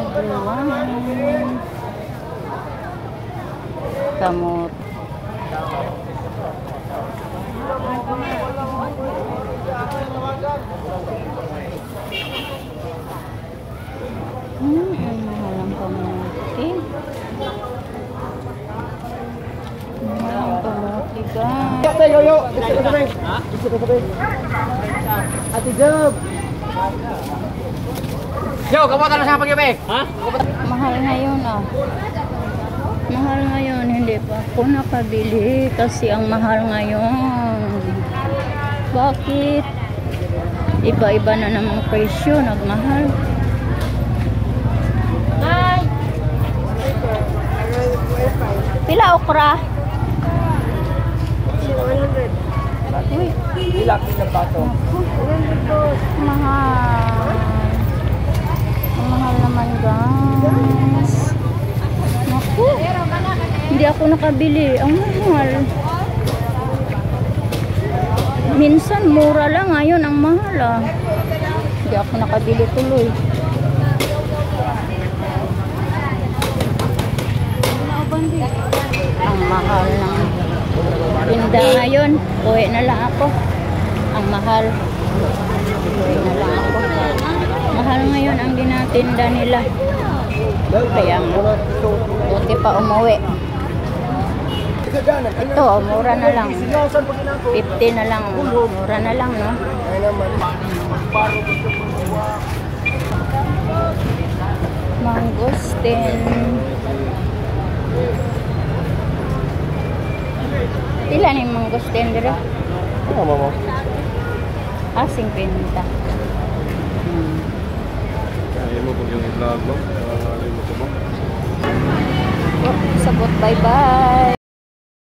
everyone. Kamot. Mahal ang kamote. Mahal ang kamote, guys. Ate Job. Yo, kamusta na sa pag-ibig? Ha? Mahal ngayon ah. Mahal ngayon, hindi pa ako nakabili kasi ang mahal ngayon. Bakit? Iba-iba na namang presyo, nagmahal. Hi! Pila okra? 100. Uy, Ilak ng bato. mahal. Ang mahal naman, guys. Naku, hindi ako nakabili. Ang mahal. Minsan mura lang, ngayon ang mahal ah. Hindi ako nakabili tuloy. Ang mahal ng tinda ngayon. Uwi na lang ako. Ang mahal. Uwi na lang ako. Mahal ngayon ang ginatinda nila. Kaya buti pa umuwi. Ito, mura na lang. 50 na lang. Mura na lang, no? Mangosteen. Pila ni mangosteen dito? Ano mo? Asing pinta. Kaya mo pag yung vlog mo. Oh, sabot, bye-bye.